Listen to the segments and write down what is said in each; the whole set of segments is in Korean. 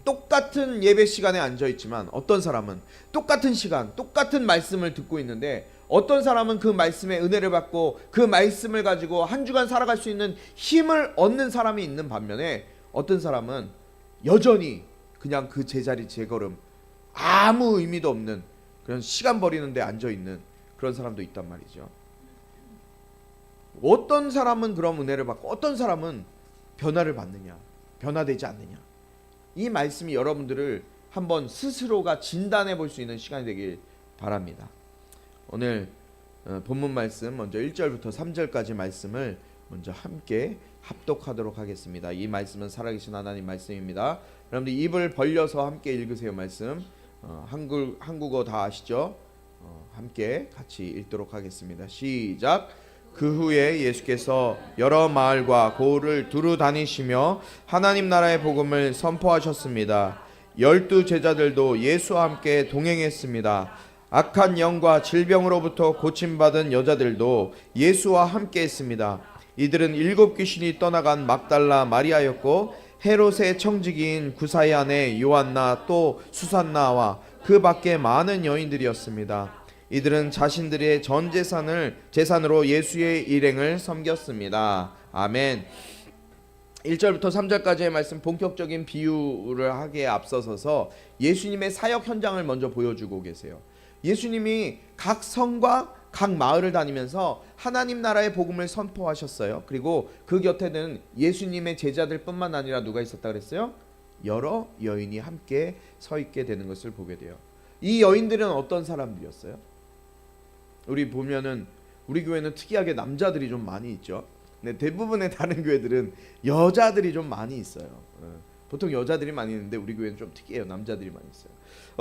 똑같은 예배 시간에 앉아 있지만 어떤 사람은 똑같은 시간, 똑같은 말씀을 듣고 있는데 어떤 사람은 그 말씀의 은혜를 받고 그 말씀을 가지고 한 주간 살아갈 수 있는 힘을 얻는 사람이 있는 반면에 어떤 사람은 여전히 그냥 그 제자리 제걸음 아무 의미도 없는 그런 시간 버리는 데 앉아 있는 그런 사람도 있단 말이죠. 어떤 사람은 그런 은혜를 받고 어떤 사람은 변화를 받느냐, 변화되지 않느냐. 이 말씀이 여러분들을 한번 스스로가 진단해 볼 수 있는 시간이 되길 바랍니다. 오늘 본문 말씀 먼저 1절부터 3절까지 말씀을 먼저 함께 합독하도록 하겠습니다. 이 말씀은 살아계신 하나님 말씀입니다. 여러분들 입을 벌려서 함께 읽으세요. 말씀 한국어 다 아시죠? 함께 같이 읽도록 하겠습니다. 시작. 그 후에 예수께서 여러 마을과 고을을 두루 다니시며 하나님 나라의 복음을 선포하셨습니다. 12 제자들도 예수와 함께 동행했습니다. 악한 영과 질병으로부터 고침받은 여자들도 예수와 함께 했습니다. 이들은 7 귀신이 떠나간 막달라 마리아였고 헤롯의 청지기인 구사의 아내 요한나 또 수산나와 그 밖에 많은 여인들이었습니다. 이들은 자신들의 전 재산으로 예수의 일행을 섬겼습니다. 아멘. 1절부터 3절까지의 말씀 본격적인 비유를 하기에 앞서서서 예수님의 사역 현장을 먼저 보여주고 계세요. 예수님이 각 성과 각 마을을 다니면서 하나님 나라의 복음을 선포하셨어요. 그리고 그 곁에는 예수님의 제자들뿐만 아니라 누가 있었다 그랬어요? 여러 여인이 함께 서 있게 되는 것을 보게 돼요. 이 여인들은 어떤 사람들이었어요? 우리 보면은 우리 교회는 특이하게 남자들이 좀 많이 있죠. 근데 대부분의 다른 교회들은 여자들이 좀 많이 있어요. 보통 여자들이 많이 있는데 우리 교회는 좀 특이해요. 남자들이 많이 있어요.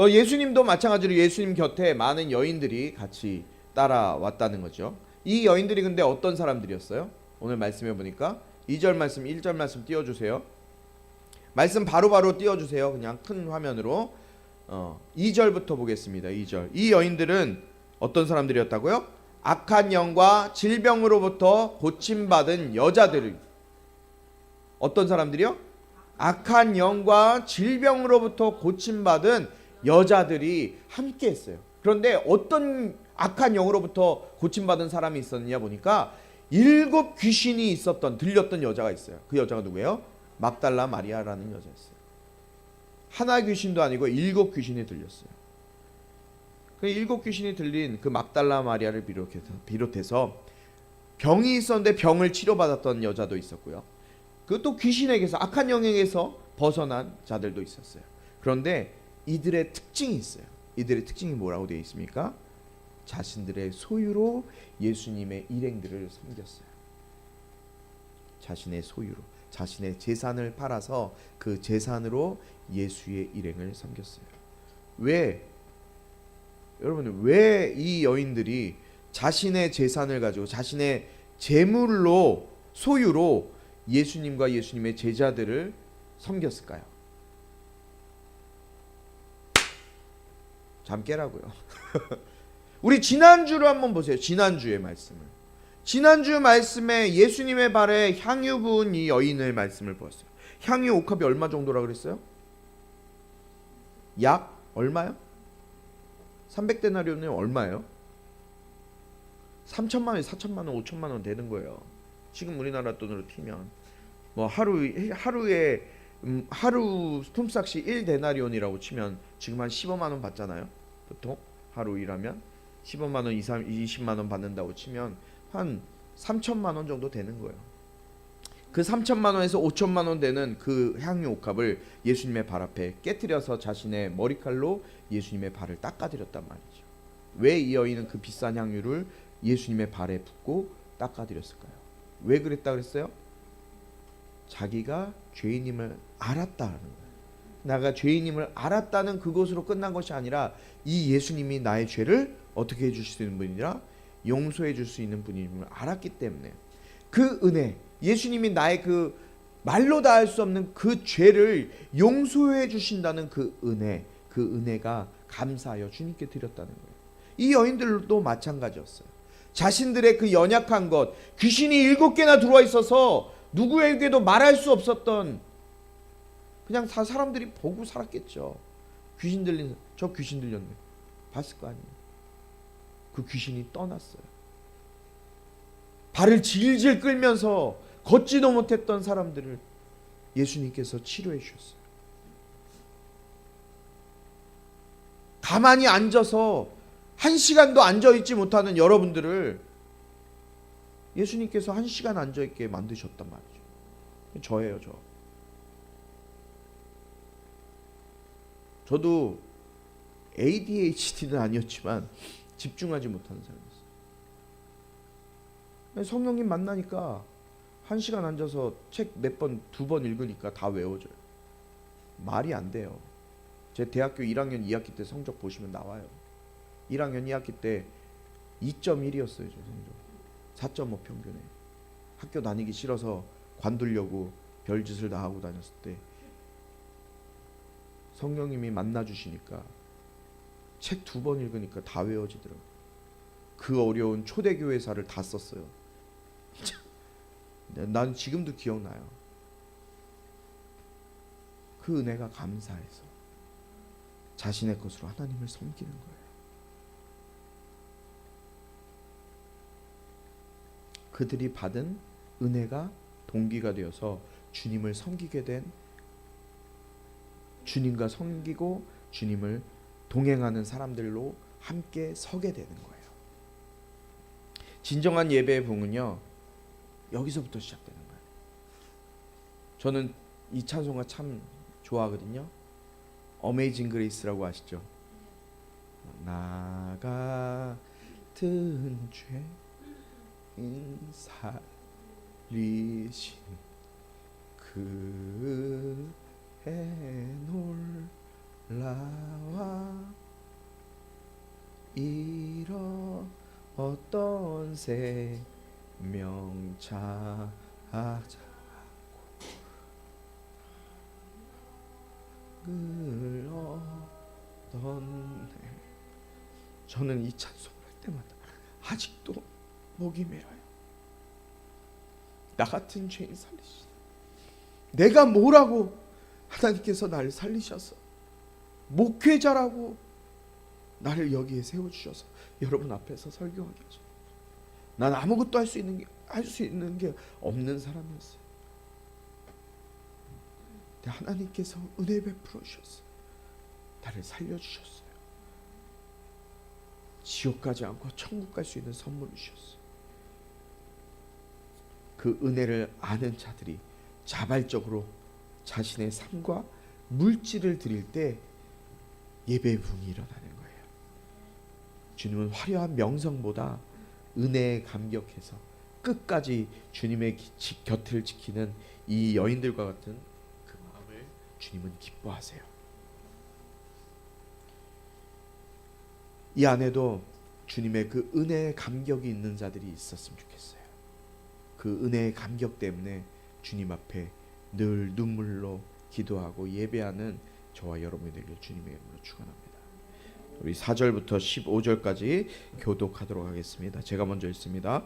예수님도 마찬가지로 예수님 곁에 많은 여인들이 같이 따라왔다는 거죠. 이 여인들이 근데 어떤 사람들이었어요? 오늘 말씀해 보니까 2절 말씀 1절 말씀 띄워주세요. 말씀 바로바로 띄워주세요. 그냥 큰 화면으로 2절부터 보겠습니다. 2절. 이 여인들은 어떤 사람들이었다고요? 악한 영과 질병으로부터 고침받은 여자들. 어떤 사람들이요? 악한 영과 질병으로부터 고침받은 여자들이 함께 했어요. 그런데 어떤 악한 영으로부터 고침받은 사람이 있었느냐 보니까 7 귀신이 들렸던 여자가 있어요. 그 여자가 누구예요? 막달라 마리아라는 여자였어요. 하나 귀신도 아니고 7 귀신이 들렸어요. 그 7 귀신이 들린 그 막달라 마리아를 비롯해서 병이 있었는데 병을 치료받았던 여자도 있었고요. 그것도 귀신에게서 악한 영에게서 벗어난 자들도 있었어요. 그런데 이들의 특징이 있어요. 이들의 특징이 뭐라고 되어 있습니까? 자신들의 소유로 예수님의 일행들을 섬겼어요. 자신의 소유로, 자신의 재산을 팔아서 그 재산으로 예수의 일행을 섬겼어요. 여러분, 왜 이 여인들이 자신의 재산을 가지고 자신의 재물로 소유로 예수님과 예수님의 제자들을 섬겼을까요? 잠 깨라고요. 우리 지난주를 한번 보세요. 지난주의 말씀을. 지난주 말씀에 예수님의 발에 향유 부은 이 여인의 말씀을 보았어요. 향유 옥합이 얼마 정도라 그랬어요? 약 얼마요? 300데나리온은 얼마예요? 3천만 원, 4천만 원, 5천만 원 되는 거예요. 지금 우리나라 돈으로 치면 뭐 하루에 하루 품삯이 1데나리온이라고 치면 지금 한 15만 원 받잖아요. 보통 하루 일하면 15만 원, 20만 원 받는다고 치면 한 3천만 원 정도 되는 거예요. 그 3천만 원에서 5천만 원 되는 그 향유 옥합을 예수님의 발 앞에 깨트려서 자신의 머리칼로 예수님의 발을 닦아드렸단 말이죠. 왜 이 여인은 그 비싼 향유를 예수님의 발에 붓고 닦아드렸을까요? 왜 그랬다 그랬어요? 자기가 죄인임을 알았다는 거예요. 내가 죄인임을 알았다는 그것으로 끝난 것이 아니라 이 예수님이 나의 죄를 어떻게 해주실 수 있는 분이라 용서해 줄 수 있는 분임을 알았기 때문에 그 은혜, 예수님이 나의 그 말로 다 할 수 없는 그 죄를 용서해 주신다는 그 은혜가 감사하여 주님께 드렸다는 거예요. 이 여인들도 마찬가지였어요. 자신들의 그 연약한 것, 귀신이 7개나 들어와 있어서 누구에게도 말할 수 없었던 그냥 다 사람들이 보고 살았겠죠. 귀신 들린 저 귀신 들렸네. 봤을 거 아니에요. 그 귀신이 떠났어요. 발을 질질 끌면서 걷지도 못했던 사람들을 예수님께서 치료해 주셨어요. 가만히 앉아서 1시간도 앉아있지 못하는 여러분들을 예수님께서 1시간 앉아있게 만드셨단 말이죠. 저예요, 저. 저도 ADHD는 아니었지만 집중하지 못하는 사람이었어요. 성령님 만나니까 1시간 앉아서 책 몇 번, 2번 읽으니까 다 외워져요. 말이 안 돼요. 제 대학교 1학년 2학기 때 성적 보시면 나와요. 1학년 2학기 때 2.1이었어요. 제 성적 4.5 평균에. 학교 다니기 싫어서 관두려고 별짓을 다 하고 다녔을 때 성령님이 만나주시니까 책 2번 읽으니까 다 외워지더라고요. 그 어려운 초대교회사를 다 썼어요. 난 지금도 기억나요. 그 은혜가 감사해서 자신의 것으로 하나님을 섬기는 거예요. 그들이 받은 은혜가 동기가 되어서 주님을 섬기게 된, 주님과 섬기고 주님을 동행하는 사람들로 함께 서게 되는 거예요. 진정한 예배의 부흥은요, 여기서부터 시작되는 거예요. 저는 이 찬송가 참 좋아하거든요. 어메이징 그레이스라고 아시죠? 나 같은 죄인 살리신 그의 놀라와 이런 어떤 생명 찾아고 을 얻었네. 저는 이 찬송을 할 때마다 아직도 목이 메어요. 나 같은 죄인 살리시네. 내가 뭐라고 하나님께서 나를 살리셔서 목회자라고 나를 여기에 세워주셔서 여러분 앞에서 설교하게 하셨어요. 난 아무것도 할 수 있는 게 없는 사람이었어요. 근데 하나님께서 은혜 베풀어 주셨어요. 나를 살려주셨어요. 지옥 가지 않고 천국 갈 수 있는 선물을 주셨어요. 그 은혜를 아는 자들이 자발적으로 자신의 삶과 물질을 드릴 때 예배의 부흥이 일어나는 거예요. 주님은 화려한 명성보다 은혜에 감격해서 끝까지 주님의 곁을 지키는 이 여인들과 같은 그 마음을 주님은 기뻐하세요. 이 안에도 주님의 그 은혜의 감격이 있는 자들이 있었으면 좋겠어요. 그 은혜의 감격 때문에 주님 앞에 늘 눈물로 기도하고 예배하는 저와 여러분이 되길 주님의 이름으로 축원합니다. 우리 4절부터 15절까지 교독하도록 하겠습니다. 제가 먼저 읽습니다.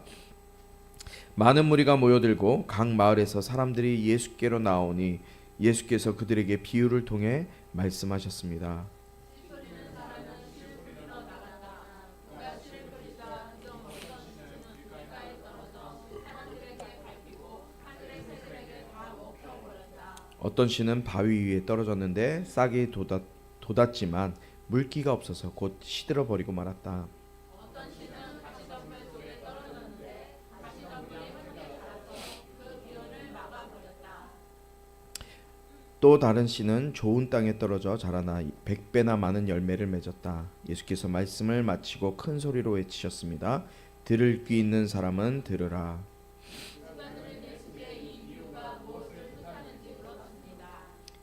많은 무리가 모여들고 각 마을에서 사람들이 예수께로 나오니 예수께서 그들에게 비유를 통해 말씀하셨습니다. 어떤 씨는 바위 위에 떨어졌는데 싹이 돋았지만 물기가 없어서 곧 시들어 버리고 말았다. 어떤 씨는 가시덤불 속에 떨어졌는데 가시덤불이 흙에 자라서 그 기운을 막아버렸다. 또 다른 씨는 좋은 땅에 떨어져 자라나 100배나 많은 열매를 맺었다. 예수께서 말씀을 마치고 큰 소리로 외치셨습니다. 들을 귀 있는 사람은 들으라.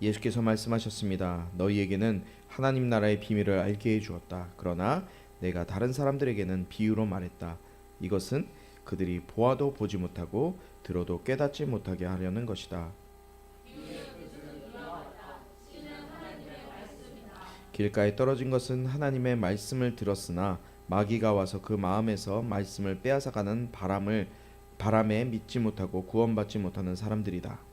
예수께서 말씀하셨습니다. 너희에게는 하나님 나라의 비밀을 알게 해주었다. 그러나 내가 다른 사람들에게는 비유로 말했다. 이것은 그들이 보아도 보지 못하고 들어도 깨닫지 못하게 하려는 것이다. 길가에 떨어진 것은 하나님의 말씀을 들었으나 마귀가 와서 그 마음에서 말씀을 빼앗아가는 바람에 믿지 못하고 구원받지 못하는 사람들이다.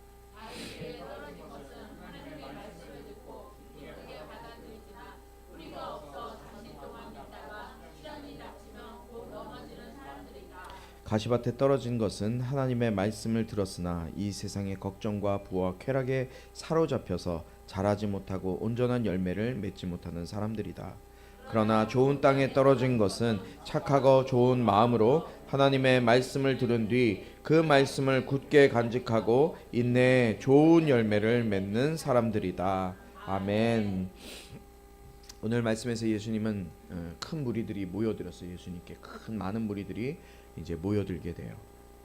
가시밭에 떨어진 것은 하나님의 말씀을 들었으나 이 세상의 걱정과 부와 쾌락에 사로잡혀서 자라지 못하고 온전한 열매를 맺지 못하는 사람들이다. 그러나 좋은 땅에 떨어진 것은 착하고 좋은 마음으로 하나님의 말씀을 들은 뒤 그 말씀을 굳게 간직하고 인내에 좋은 열매를 맺는 사람들이다. 아멘. 오늘 말씀에서 예수님은 큰 무리들이 모여들었어요. 예수님께 큰 많은 무리들이 이제 모여들게 돼요.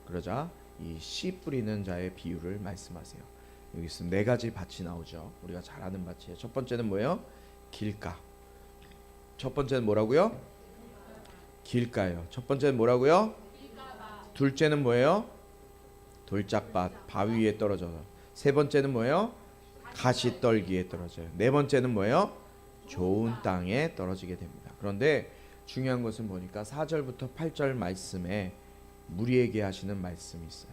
그러자 이 씨 뿌리는 자의 비유를 말씀하세요. 여기서 네 가지 밭이 나오죠. 우리가 잘 아는 밭이에요. 첫 번째는 뭐예요? 길가. 첫 번째는 뭐라고요? 길가요. 첫 번째는 뭐라고요? 둘째는 뭐예요? 돌짝밭, 바위 위에 떨어져서. 세 번째는 뭐예요? 가시떨기에 떨어져요. 네 번째는 뭐예요? 좋은 땅에 떨어지게 됩니다. 그런데 중요한 것은 보니까 4절부터 8절 말씀에 무리에게 하시는 말씀이 있어요.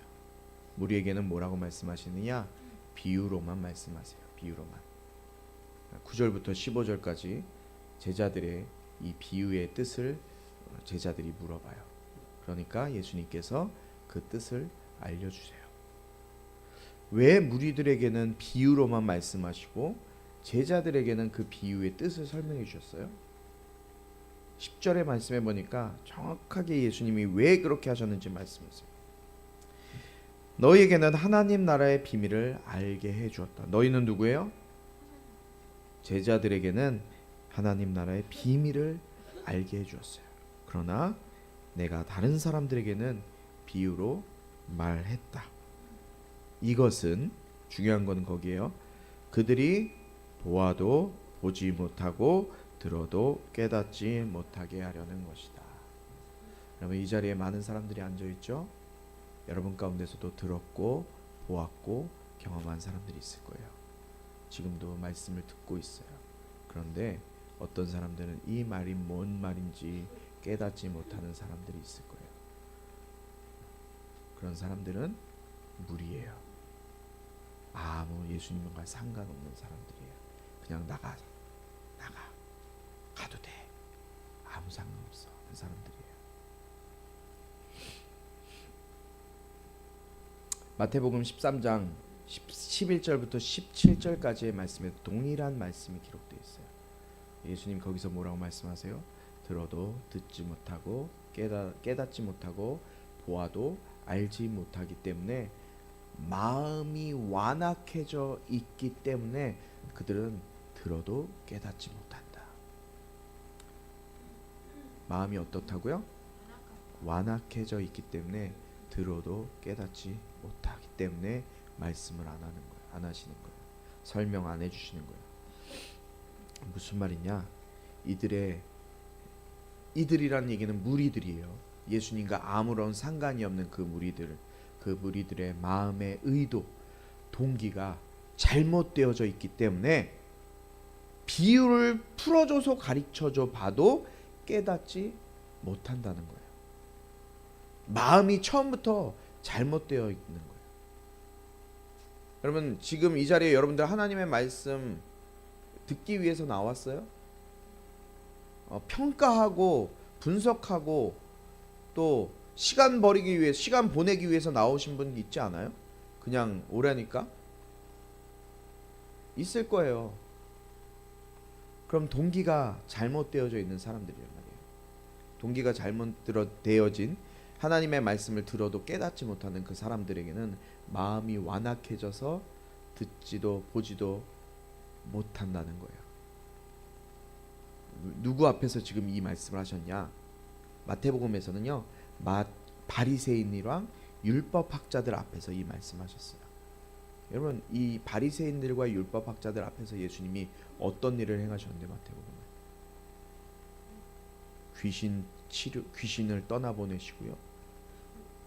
무리에게는 뭐라고 말씀하시느냐? 비유로만 말씀하세요. 비유로만. 9절부터 15절까지 제자들의 이 비유의 뜻을 제자들이 물어봐요. 그러니까 예수님께서 그 뜻을 알려주세요. 왜 무리들에게는 비유로만 말씀하시고 제자들에게는 그 비유의 뜻을 설명해 주셨어요? 10절의 말씀에 보니까 정확하게 예수님이 왜 그렇게 하셨는지 말씀하세요. 너희에게는 하나님 나라의 비밀을 알게 해 주었다. 너희는 누구예요? 제자들에게는 하나님 나라의 비밀을 알게 해 주었어요. 그러나 내가 다른 사람들에게는 비유로 말했다. 이것은 중요한 건 거기에요. 그들이 보아도 보지 못하고 들어도 깨닫지 못하게 하려는 것이다. 여러분, 이 자리에 많은 사람들이 앉아 있죠. 여러분 가운데서도 들었고 보았고 경험한 사람들이 있을 거예요. 지금도 말씀을 듣고 있어요. 그런데 어떤 사람들은 이 말이 뭔 말인지 깨닫지 못하는 사람들이 있을 거예요. 그런 사람들은 무리예요. 아무 예수님과 상관없는 사람들이에요. 그냥 나가 가도 돼. 아무 상관없어. 그 사람들이에요. 마태복음 13장 11절부터 17절까지의 말씀에 동일한 말씀이 기록되어 있어요. 예수님 거기서 뭐라고 말씀하세요? 들어도 듣지 못하고 깨닫지 못하고 보아도 알지 못하기 때문에 마음이 완악해져 있기 때문에 그들은 들어도 깨닫지 못한다. 마음이 어떻다고요? 완악해져 있기 때문에 들어도 깨닫지 못하기 때문에 말씀을 안 하는 거예요. 안 하시는 거예요. 설명 안 해주시는 거예요. 무슨 말이냐? 이들이라는 얘기는 무리들이에요. 예수님과 아무런 상관이 없는 그 무리들의 마음의 의도, 동기가 잘못되어져 있기 때문에 비유를 풀어줘서 가르쳐줘 봐도 깨닫지 못한다는 거예요. 마음이 처음부터 잘못되어 있는 거예요. 여러분, 지금 이 자리에 여러분들 하나님의 말씀 듣기 위해서 나왔어요? 평가하고 분석하고 또 시간 보내기 위해서 나오신 분 있지 않아요? 그냥 오라니까? 있을 거예요. 그럼 동기가 잘못되어져 있는 사람들이란 말이에요. 동기가 잘못되어진 하나님의 말씀을 들어도 깨닫지 못하는 그 사람들에게는 마음이 완악해져서 듣지도 보지도 못한다는 거예요. 누구 앞에서 지금 이 말씀을 하셨냐? 마태복음에서는요, 바리새인이랑 율법학자들 앞에서 이 말씀하셨어요. 여러분, 이 바리새인들과 율법학자들 앞에서 예수님이 어떤 일을 행하셨는데 마태복음에 귀신을 떠나보내시고요,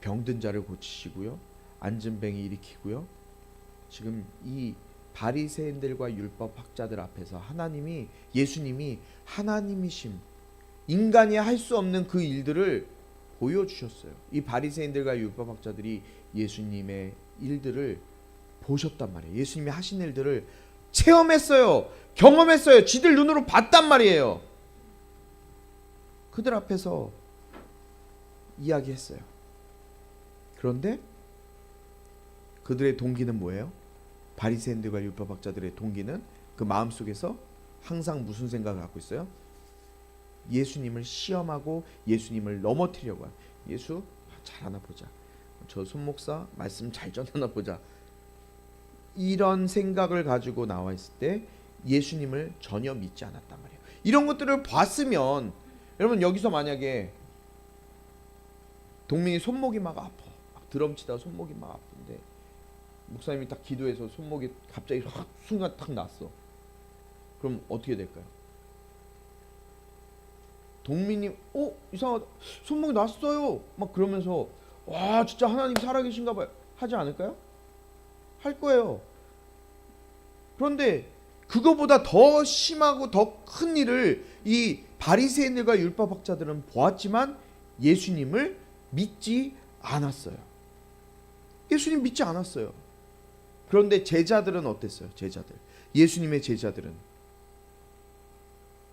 병든 자를 고치시고요, 앉은 뱅이 일으키고요. 지금 이 바리새인들과 율법학자들 앞에서 예수님이 하나님이심, 인간이 할 수 없는 그 일들을 보여주셨어요. 이 바리새인들과 율법학자들이 예수님의 일들을 보셨단 말이에요. 예수님이 하신 일들을 체험했어요. 경험했어요. 지들 눈으로 봤단 말이에요. 그들 앞에서 이야기했어요. 그런데 그들의 동기는 뭐예요? 바리새인들과 율법학자들의 동기는 그 마음속에서 항상 무슨 생각을 갖고 있어요? 예수님을 시험하고 예수님을 넘어뜨리려고 해요. 예수 잘하나 보자. 저 손목사 말씀 잘 전하나 보자. 이런 생각을 가지고 나와 있을 때 예수님을 전혀 믿지 않았단 말이에요. 이런 것들을 봤으면 여러분 여기서 만약에 동민이 손목이 막 아파. 막 드럼치다가 손목이 막 아픈데 목사님이 딱 기도해서 손목이 갑자기 확 순간 탁 났어. 그럼 어떻게 될까요? 동민이 이상하다. 손목이 났어요. 막 그러면서 와 진짜 하나님 살아계신가 봐요. 하지 않을까요? 할 거예요. 그런데 그거보다 더 심하고 더 큰 일을 이 바리새인들과 율법학자들은 보았지만 예수님을 믿지 않았어요. 예수님 믿지 않았어요. 그런데 제자들은 어땠어요? 제자들. 예수님의 제자들은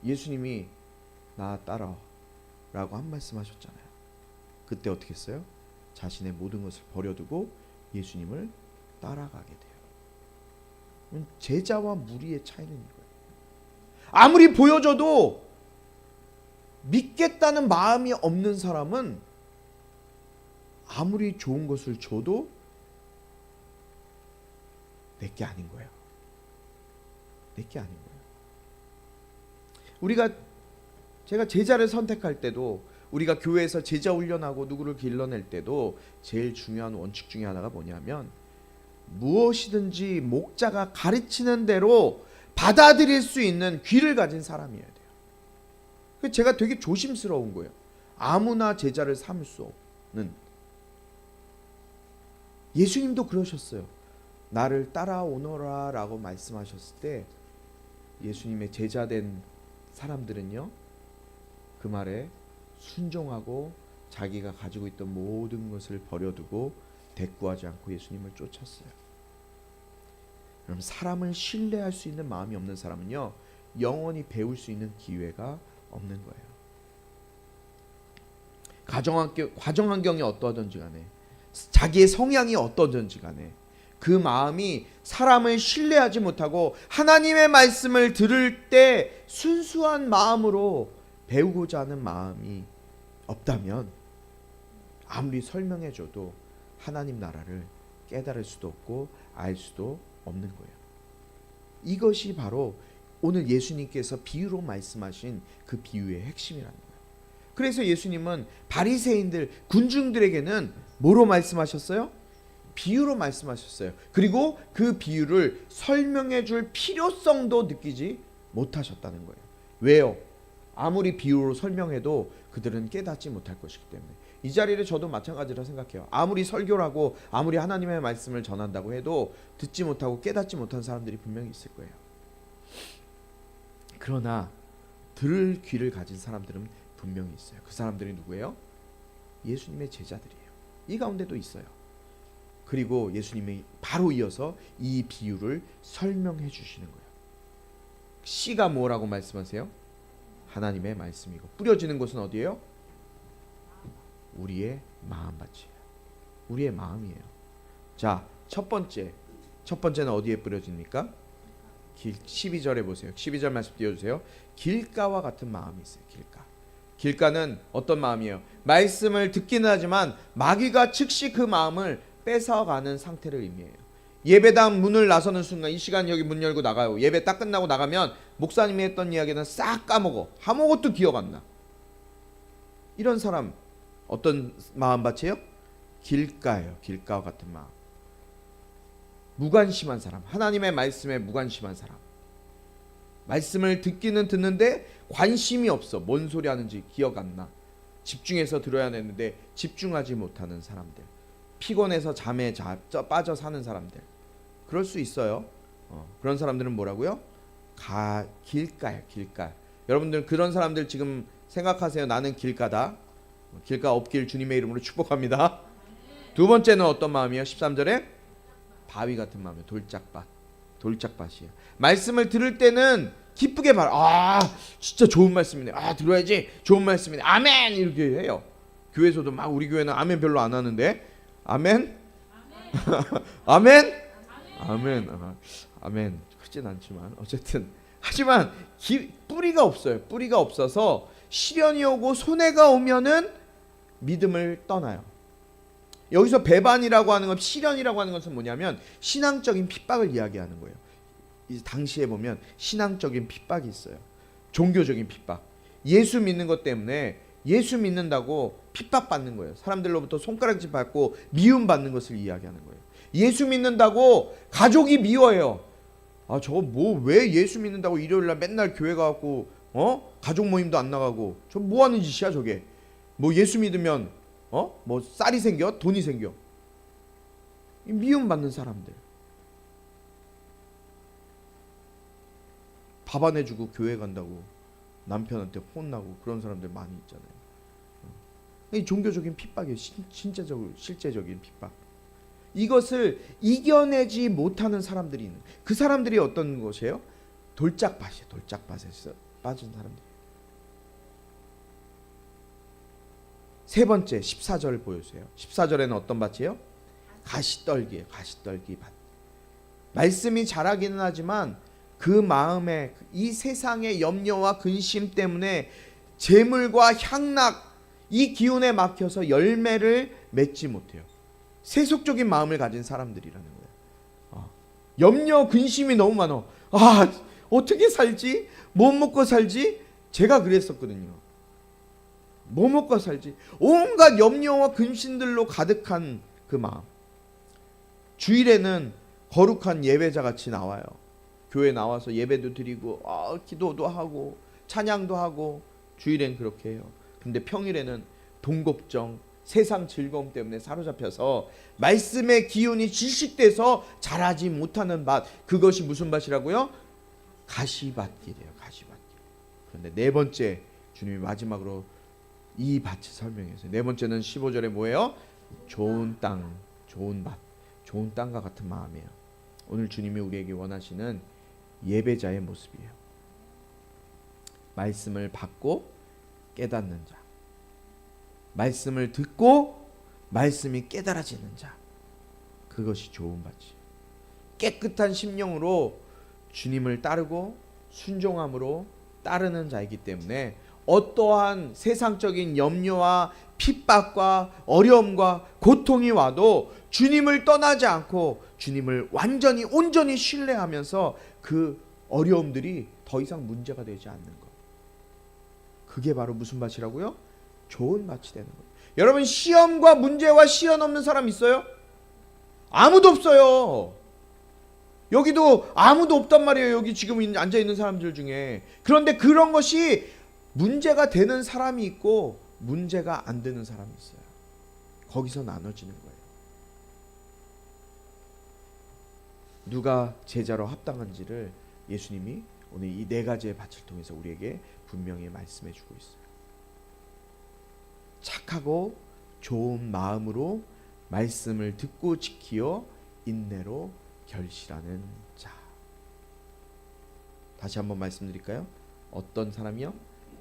예수님이 나 따라와 라고 한 말씀 하셨잖아요. 그때 어떻게 했어요? 자신의 모든 것을 버려두고 예수님을 따라가게 돼요. 제자와 무리의 차이는 이거예요. 아무리 보여줘도 믿겠다는 마음이 없는 사람은 아무리 좋은 것을 줘도 내게 아닌 거예요. 내게 아닌 거예요. 제가 제자를 선택할 때도 우리가 교회에서 제자 훈련하고 누구를 길러낼 때도 제일 중요한 원칙 중에 하나가 뭐냐면 무엇이든지 목자가 가르치는 대로 받아들일 수 있는 귀를 가진 사람이어야 돼요. 제가 되게 조심스러운 거예요. 아무나 제자를 삼을 수 없는. 예수님도 그러셨어요. 나를 따라오너라 라고 말씀하셨을 때 예수님의 제자된 사람들은요 그 말에 순종하고 자기가 가지고 있던 모든 것을 버려두고 대꾸하지 않고 예수님을 쫓았어요. 그럼 사람을 신뢰할 수 있는 마음이 없는 사람은요 영원히 배울 수 있는 기회가 없는 거예요. 가정환경이 어떠하든지 간에 자기의 성향이 어떠든지 간에 그 마음이 사람을 신뢰하지 못하고 하나님의 말씀을 들을 때 순수한 마음으로 배우고자 하는 마음이 없다면 아무리 설명해줘도 하나님 나라를 깨달을 수도 없고 알 수도 없는 거예요. 이것이 바로 오늘 예수님께서 비유로 말씀하신 그 비유의 핵심이라는 거예요. 그래서 예수님은 바리새인들 군중들에게는 뭐로 말씀하셨어요? 비유로 말씀하셨어요. 그리고 그 비유를 설명해 줄 필요성도 느끼지 못하셨다는 거예요. 왜요? 아무리 비유로 설명해도 그들은 깨닫지 못할 것이기 때문에. 이 자리를 저도 마찬가지라 생각해요. 아무리 설교를 하고 아무리 하나님의 말씀을 전한다고 해도 듣지 못하고 깨닫지 못한 사람들이 분명히 있을 거예요. 그러나 들을 귀를 가진 사람들은 분명히 있어요. 그 사람들이 누구예요? 예수님의 제자들이에요. 이 가운데도 있어요. 그리고 예수님이 바로 이어서 이 비유를 설명해 주시는 거예요. 씨가 뭐라고 말씀하세요? 하나님의 말씀이고 뿌려지는 곳은 어디예요? 우리의 마음밭이에요. 우리의 마음이에요. 자, 첫 번째는 어디에 뿌려집니까? 12절에 보세요. 12절 말씀 띄워주세요. 길가와 같은 마음이 있어요. 길가는 어떤 마음이에요? 말씀을 듣기는 하지만 마귀가 즉시 그 마음을 뺏어가는 상태를 의미해요. 예배당 문을 나서는 순간 이 시간 여기 문 열고 나가요. 예배 딱 끝나고 나가면 목사님이 했던 이야기는 싹 까먹어. 아무것도 기억 안 나. 이런 사람 어떤 마음밭이에요? 길가예요. 길가와 같은 마음. 무관심한 사람. 하나님의 말씀에 무관심한 사람. 말씀을 듣기는 듣는데 관심이 없어. 뭔 소리 하는지 기억 안 나. 집중해서 들어야 되는데 집중하지 못하는 사람들. 피곤해서 잠에 빠져 사는 사람들. 그럴 수 있어요. 그런 사람들은 뭐라고요? 길가예요. 길가. 여러분들 그런 사람들 지금 생각하세요. 나는 길가다. 길가 없길 주님의 이름으로 축복합니다. 두 번째는 어떤 마음이에요? 13절에 바위 같은 마음이에요. 돌짝밭이에요. 말씀을 들을 때는 기쁘게 진짜 좋은 말씀이네. 들어야지. 좋은 말씀이네. 아멘 이렇게 해요. 교회에서도 막 우리 교회는 아멘 별로 안 하는데 아멘? 아멘? 아멘. 아멘. 크진 않지만 어쨌든 하지만 뿌리가 없어요. 뿌리가 없어서 시련이 오고 손해가 오면은 믿음을 떠나요. 여기서 배반이라고 하는 것, 시련이라고 하는 것은 뭐냐면 신앙적인 핍박을 이야기하는 거예요. 이 당시에 보면 신앙적인 핍박이 있어요. 종교적인 핍박. 예수 믿는 것 때문에 예수 믿는다고 핍박받는 거예요. 사람들로부터 손가락질 받고 미움받는 것을 이야기하는 거예요. 예수 믿는다고 가족이 미워해요. 아, 저거 뭐 왜 예수 믿는다고 일요일날 맨날 교회 가고 가족 모임도 안 나가고 저 뭐 하는 짓이야 저게. 뭐 예수 믿으면 뭐 쌀이 생겨? 돈이 생겨? 미움받는 사람들. 밥 안 해주고 교회 간다고 남편한테 혼나고 그런 사람들 많이 있잖아요. 이 종교적인 핍박이에요. 실제적인 핍박. 이것을 이겨내지 못하는 사람들이 있는. 그 사람들이 어떤 것이에요? 돌짝밭이에요. 돌짝밭에서 빠진 사람들. 세 번째 14절 보여주세요. 14절에는 어떤 밭이에요? 가시떨기예요. 가시떨기 밭. 말씀이 자라기는 하지만 그 마음에 이 세상의 염려와 근심 때문에 재물과 향락 이 기운에 막혀서 열매를 맺지 못해요. 세속적인 마음을 가진 사람들이라는 거예요. 염려 근심이 너무 많아. 어떻게 살지? 뭐 먹고 살지? 제가 그랬었거든요. 뭐 먹고 살지? 온갖 염려와 근심들로 가득한 그 마음. 주일에는 거룩한 예배자 같이 나와요. 교회 나와서 예배도 드리고 기도도 하고 찬양도 하고 주일엔 그렇게 해요. 근데 평일에는 돈 걱정, 세상 즐거움 때문에 사로잡혀서 말씀의 기운이 질식돼서 자라지 못하는 밭. 그것이 무슨 밭이라고요? 가시밭이래요. 가시밭. 그런데 네 번째 주님이 마지막으로 이 밭을 설명했어요. 네 번째는 15절에 뭐예요? 좋은 땅, 좋은 밭, 좋은 땅과 같은 마음이에요. 오늘 주님이 우리에게 원하시는 예배자의 모습이에요. 말씀을 받고 깨닫는 자, 말씀을 듣고 말씀이 깨달아지는 자, 그것이 좋은 밭이에요. 깨끗한 심령으로 주님을 따르고 순종함으로 따르는 자이기 때문에 어떠한 세상적인 염려와 핍박과 어려움과 고통이 와도 주님을 떠나지 않고 주님을 완전히 온전히 신뢰하면서 그 어려움들이 더 이상 문제가 되지 않는 것. 그게 바로 무슨 밭이라고요? 좋은 밭이 되는 거예요. 여러분, 시험과 문제와 시련 없는 사람 있어요? 아무도 없어요. 여기도 아무도 없단 말이에요. 여기 지금 앉아있는 사람들 중에. 그런데 그런 것이 문제가 되는 사람이 있고 문제가 안 되는 사람이 있어요. 거기서 나눠지는 거예요. 누가 제자로 합당한지를 예수님이 오늘 이 네 가지의 밭을 통해서 우리에게 분명히 말씀해 주고 있어요. 착하고 좋은 마음으로 말씀을 듣고 지키어 인내로 결실하는 자. 다시 한번 말씀드릴까요? 어떤 사람이요?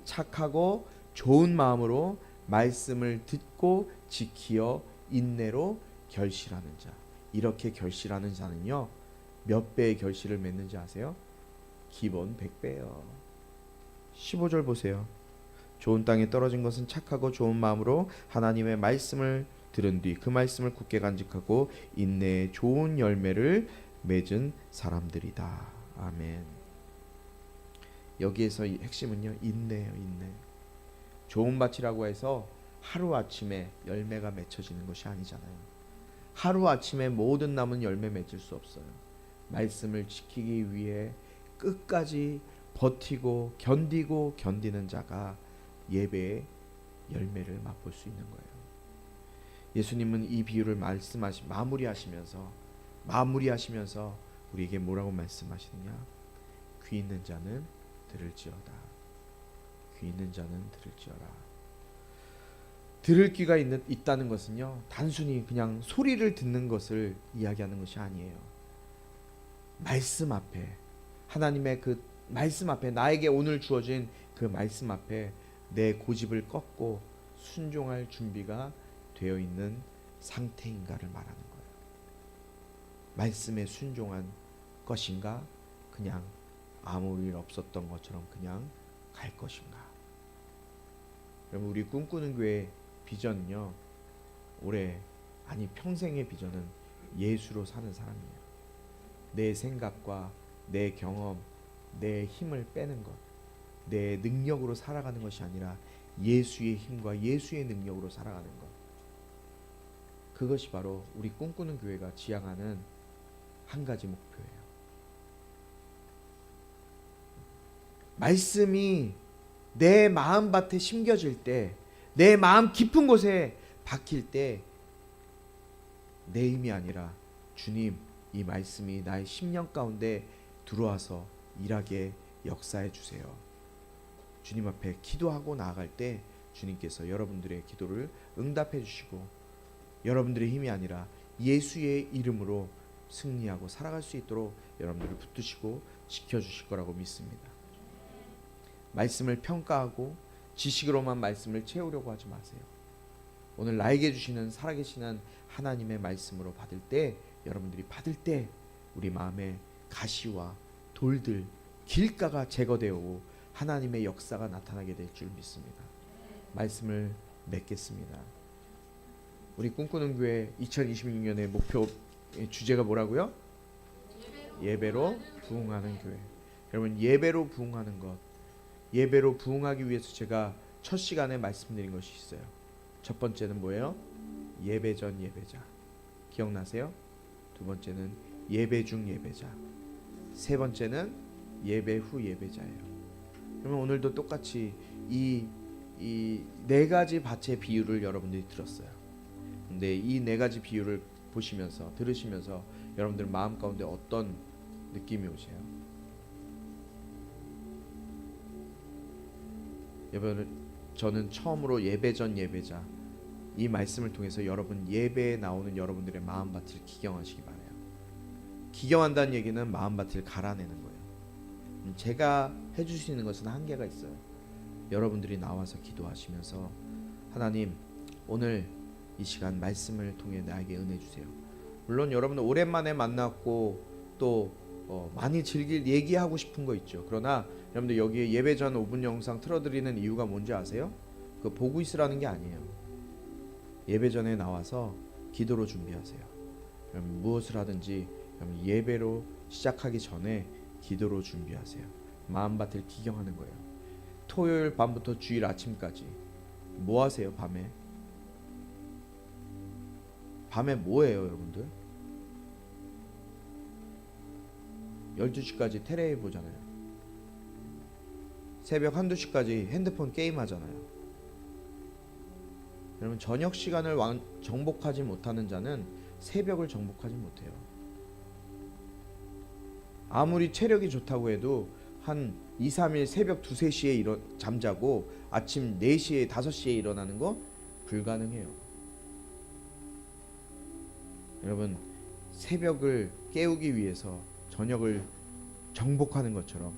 착하고 좋은 마음으로 말씀을 듣고 지키어 인내로 결실하는 자. 이렇게 결실하는 자는요, 몇 배의 결실을 맺는지 아세요? 기본 100배요. 15절 보세요. 좋은 땅에 떨어진 것은 착하고 좋은 마음으로 하나님의 말씀을 들은 뒤 그 말씀을 굳게 간직하고 인내의 좋은 열매를 맺은 사람들이다. 아멘. 여기에서 핵심은요, 인내예요. 인내. 좋은 밭이라고 해서 하루아침에 열매가 맺혀지는 것이 아니잖아요. 하루아침에 모든 나무는 열매 맺을 수 없어요. 말씀을 지키기 위해 끝까지 버티고 견디고 견디는 자가 예배의 열매를 맛볼 수 있는 거예요. 예수님은 이 비유를 마무리하시면서 우리에게 뭐라고 말씀하시느냐? 귀 있는 자는 들을지어다. 귀 있는 자는 들을지어라. 들을 귀가 있다는 것은요, 단순히 그냥 소리를 듣는 것을 이야기하는 것이 아니에요. 말씀 앞에, 하나님의 그 말씀 앞에, 나에게 오늘 주어진 그 말씀 앞에 내 고집을 꺾고 순종할 준비가 되어 있는 상태인가를 말하는 거예요. 말씀에 순종한 것인가, 그냥 아무 일 없었던 것처럼 그냥 갈 것인가. 여러분, 우리 꿈꾸는 교회 비전은요, 올해 아니 평생의 비전은 예수로 사는 사람이에요. 내 생각과 내 경험, 내 힘을 빼는 것, 내 능력으로 살아가는 것이 아니라 예수의 힘과 예수의 능력으로 살아가는 것. 그것이 바로 우리 꿈꾸는 교회가 지향하는 한 가지 목표예요. 말씀이 내 마음밭에 심겨질 때, 내 마음 깊은 곳에 박힐 때, 내 힘이 아니라 주님, 이 말씀이 나의 심령 가운데 들어와서 일하게 역사해 주세요. 주님 앞에 기도하고 나아갈 때 주님께서 여러분들의 기도를 응답해 주시고, 여러분들의 힘이 아니라 예수의 이름으로 승리하고 살아갈 수 있도록 여러분들을 붙드시고 지켜주실 거라고 믿습니다. 말씀을 평가하고 지식으로만 말씀을 채우려고 하지 마세요. 오늘 나에게 주시는 살아계시는 하나님의 말씀으로 받을 때, 여러분들이 받을 때 우리 마음에 가시와 돌들, 길가가 제거되고 하나님의 역사가 나타나게 될 줄 믿습니다. 말씀을 맺겠습니다. 우리 꿈꾸는 교회 2026년의 목표 주제가 뭐라고요? 예배로 부흥하는 교회. 여러분, 예배로 부흥하는 것, 예배로 부흥하기 위해서 제가 첫 시간에 말씀드린 것이 있어요. 첫 번째는 뭐예요? 예배 전 예배자. 기억나세요? 두 번째는 예배 중 예배자. 세 번째는 예배 후 예배자예요. 그러면 오늘도 똑같이 이 네 가지 밭의 비유를 여러분들이 들었어요. 근데 이 네 가지 비유를 보시면서, 들으시면서 여러분들 마음 가운데 어떤 느낌이 오세요? 여러분, 저는 처음으로 예배 전 예배자, 이 말씀을 통해서 여러분 예배에 나오는 여러분들의 마음밭을 기경하시기 바라요. 기경한다는 얘기는 마음밭을 갈아내는 거예요. 제가 해줄 수 있는 것은 한계가 있어요. 여러분들이 나와서 기도하시면서, 하나님, 오늘 이 시간 말씀을 통해 나에게 은혜 주세요. 물론 여러분들 오랜만에 만났고 또 많이 즐길 얘기하고 싶은 거 있죠. 그러나 여러분들 여기에 예배 전 5분 영상 틀어드리는 이유가 뭔지 아세요? 그거 보고 있으라는 게 아니에요. 예배 전에 나와서 기도로 준비하세요. 여러분, 무엇을 하든지 여러분 예배로 시작하기 전에 기도로 준비하세요. 마음밭을 기경하는 거예요. 토요일 밤부터 주일 아침까지 뭐 하세요? 밤에 뭐해요 여러분들? 12시까지 텔레비 보잖아요. 새벽 1~2시까지 핸드폰 게임 하잖아요. 여러분, 저녁 시간을 정복하지 못하는 자는 새벽을 정복하지 못해요. 아무리 체력이 좋다고 해도 한 2~3일 새벽 2~3시에 잠자고 아침 4시에 5시에 일어나는 거 불가능해요. 여러분, 새벽을 깨우기 위해서 저녁을 정복하는 것처럼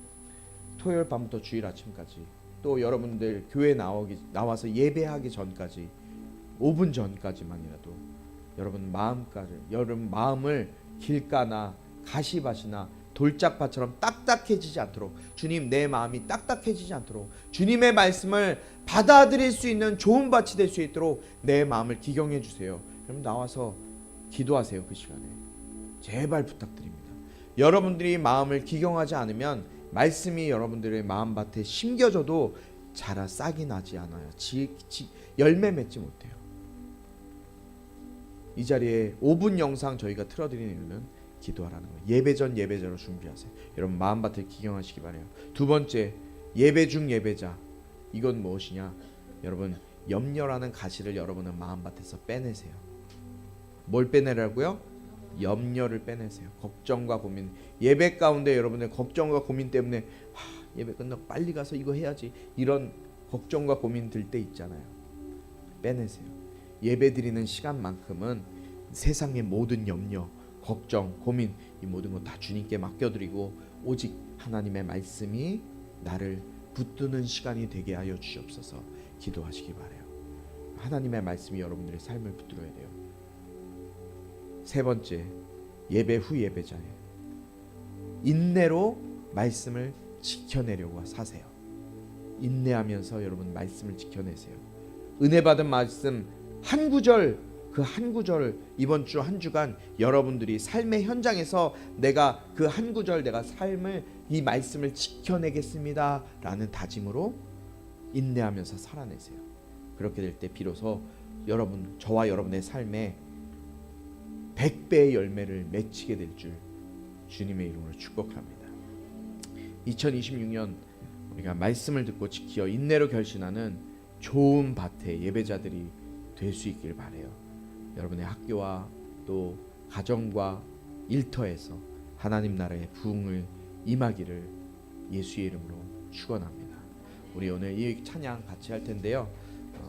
토요일 밤부터 주일 아침까지, 또 여러분들 교회 나와서 예배하기 전까지 5분 전까지만이라도 여러분 마음을 길가나 가시밭이나 돌짝밭처럼 딱딱해지지 않도록, 주님, 내 마음이 딱딱해지지 않도록 주님의 말씀을 받아들일 수 있는 좋은 밭이 될 수 있도록 내 마음을 기경해 주세요. 그럼 나와서 기도하세요. 그 시간에 제발 부탁드립니다. 여러분들이 마음을 기경하지 않으면 말씀이 여러분들의 마음밭에 심겨져도 자라 싹이 나지 않아요. 열매 맺지 못해요. 이 자리에 5분 영상 저희가 틀어드리는 이유는 기도하라는 거예요. 예배 전 예배자로 준비하세요. 여러분, 마음밭을 기경하시기 바라요. 두 번째, 예배 중 예배자. 이건 무엇이냐? 여러분, 염려라는 가시를 여러분은 마음밭에서 빼내세요. 뭘 빼내라고요? 염려를 빼내세요. 걱정과 고민. 예배 가운데 여러분의 걱정과 고민 때문에 예배 끝나고 빨리 가서 이거 해야지, 이런 걱정과 고민 들 때 있잖아요. 빼내세요. 예배 드리는 시간만큼은 세상의 모든 염려, 걱정, 고민, 이 모든 것 다 주님께 맡겨드리고 오직 하나님의 말씀이 나를 붙드는 시간이 되게 하여 주시옵소서. 기도하시기 바라요. 하나님의 말씀이 여러분들의 삶을 붙들어야 돼요. 세 번째, 예배 후 예배자예요. 인내로 말씀을 지켜내려고 사세요. 인내하면서 여러분 말씀을 지켜내세요. 은혜 받은 말씀 한 구절, 그 한 구절, 이번 주 한 주간 여러분들이 삶의 현장에서 내가 그 한 구절, 내가 삶을, 이 말씀을 지켜내겠습니다 라는 다짐으로 인내하면서 살아내세요. 그렇게 될 때 비로소 여러분, 저와 여러분의 삶에 100배의 열매를 맺히게 될 줄 주님의 이름으로 축복합니다. 2026년 우리가 말씀을 듣고 지키어 인내로 결신하는 좋은 밭의 예배자들이 될 수 있길 바라요. 여러분의 학교와 또 가정과 일터에서 하나님 나라의 부흥을 임하기를 예수의 이름으로 축원합니다. 우리 오늘 이 찬양 같이 할 텐데요.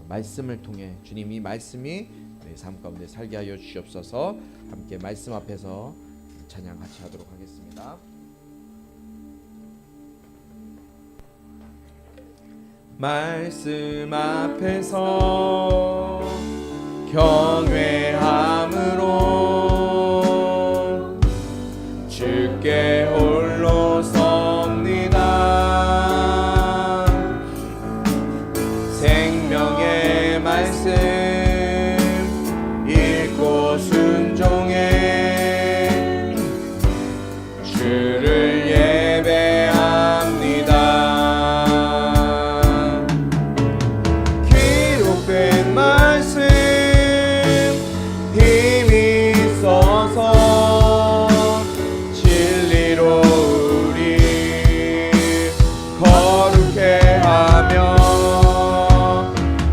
말씀을 통해 주님 이 말씀이 내 삶 가운데 살게 하여 주시옵소서. 함께 말씀 앞에서 찬양 같이 하도록 하겠습니다. 말씀 앞에서 경외함으로 주께 홀로 섭니다. 생명의 말씀 읽고 순종해 주를 예배합니다. 기록된 말씀 힘이 있어서 진리로 우리 거룩해 하며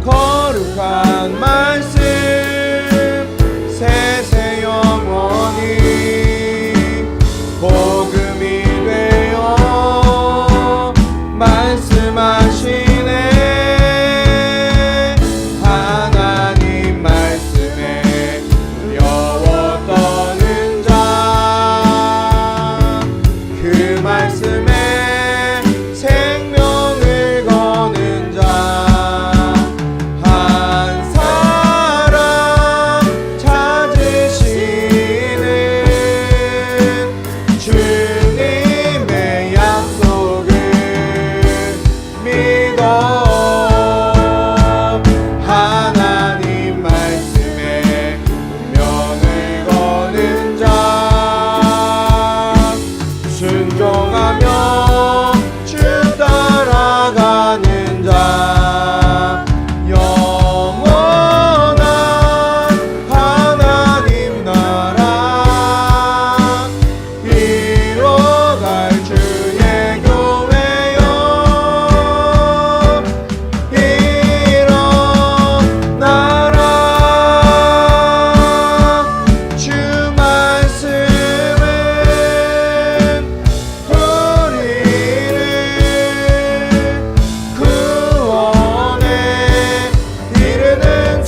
거룩한 말씀 세세 영원히 복음이 되어 말씀하시네. 하나님 말씀에 두려워 떠는 자, 그 말씀에 생명을 거는 자, 한 사람 찾으시는 주님의 약속을 믿어. 하나님 말씀에 운명을 거는 자, 순종하며 주 따라가는 자, 영원한 하나님 나라 이뤄갈 주의 교회여 일어나라. 주 말씀은 우리를 구원에 이르는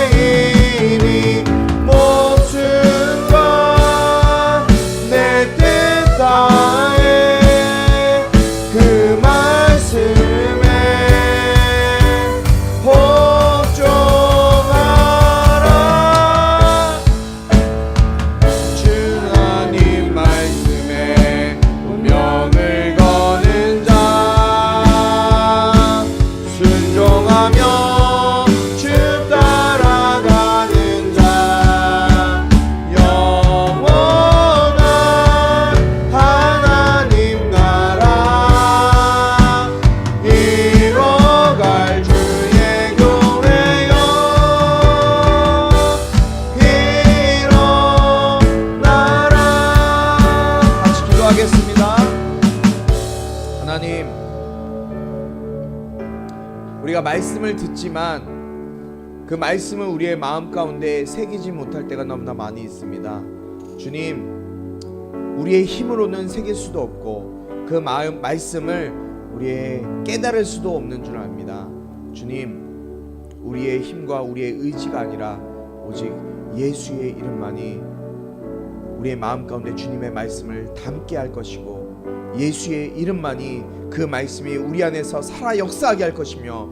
지혜이니 목숨과 내 뜻 다해 그 말씀에 복종하라. 주나님 말씀에 운명을 거는 자, 순종하며 주 따라가는 자, 영원한 하나님 나라 이뤄갈 주의 교회여 일어나라. 같이 기도하겠습니다. 하나님, 우리가 말씀을 듣지만 그 말씀을 우리의 마음 가운데 새기지 못할 때가 너무나 많이 있습니다. 주님, 우리의 힘으로는 새길 수도 없고 그 말씀을 우리의 깨달을 수도 없는 줄 압니다. 주님, 우리의 힘과 우리의 의지가 아니라 오직 예수의 이름만이 우리의 마음 가운데 주님의 말씀을 담게 할 것이고, 예수의 이름만이 그 말씀이 우리 안에서 살아 역사하게 할 것이며,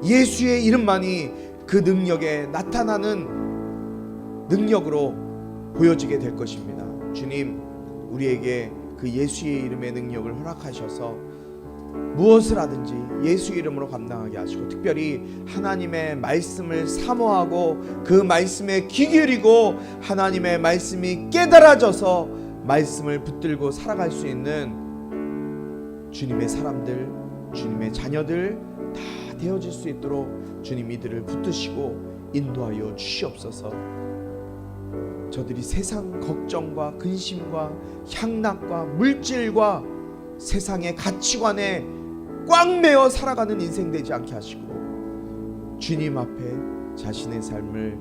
예수의 이름만이 그 능력에 나타나는 능력으로 보여지게 될 것입니다. 주님, 우리에게 그 예수의 이름의 능력을 허락하셔서 무엇을 하든지 예수 이름으로 감당하게 하시고, 특별히 하나님의 말씀을 사모하고 그 말씀에 귀 기울이고 하나님의 말씀이 깨달아져서 말씀을 붙들고 살아갈 수 있는 주님의 사람들, 주님의 자녀들 다 되어질 수 있도록 주님 이들을 붙드시고 인도하여 주시옵소서. 저들이 세상 걱정과 근심과 향락과 물질과 세상의 가치관에 꽉 매어 살아가는 인생 되지 않게 하시고, 주님 앞에 자신의 삶을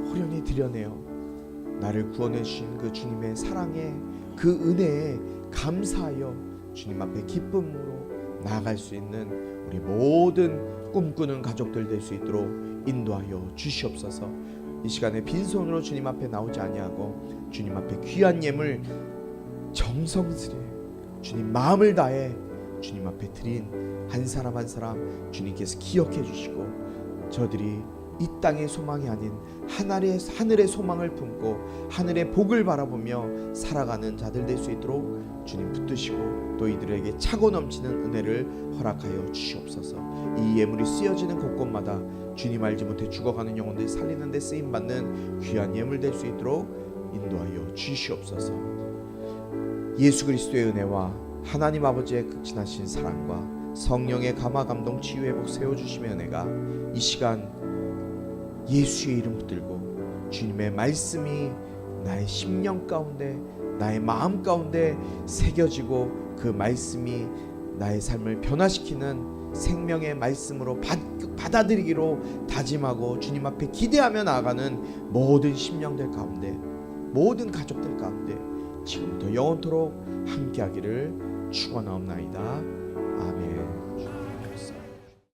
호련히 드려내어 나를 구원해 주신 그 주님의 사랑에, 그 은혜에 감사하여 주님 앞에 기쁨으로 나아갈 수 있는 우리 모든 꿈꾸는 가족들 될 수 있도록 인도하여 주시옵소서. 이 시간에 빈손으로 주님 앞에 나오지 아니하고 주님 앞에 귀한 예물 정성스레 주님 마음을 다해 주님 앞에 드린 한 사람 한 사람 주님께서 기억해 주시고, 저들이 이 땅의 소망이 아닌 하늘의 소망을 품고 하늘의 복을 바라보며 살아가는 자들 될 수 있도록 주님 붙드시고, 또 이들에게 차고 넘치는 은혜를 허락하여 주시옵소서. 이 예물이 쓰여지는 곳곳마다 주님 알지 못해 죽어가는 영혼들 살리는 데 쓰임받는 귀한 예물 될 수 있도록 인도하여 주시옵소서. 예수 그리스도의 은혜와 하나님 아버지의 극진하신 사랑과 성령의 감화 감동 치유 회복 세워주심의 은혜가 이 시간 예수의 이름 붙들고 주님의 말씀이 나의 심령 가운데 나의 마음 가운데 새겨지고 그 말씀이 나의 삶을 변화시키는 생명의 말씀으로 받아들이기로 다짐하고 주님 앞에 기대하며 나아가는 모든 심령들 가운데, 모든 가족들 가운데 지금부터 영원토록 함께하기를 축원하옵나이다. 아멘.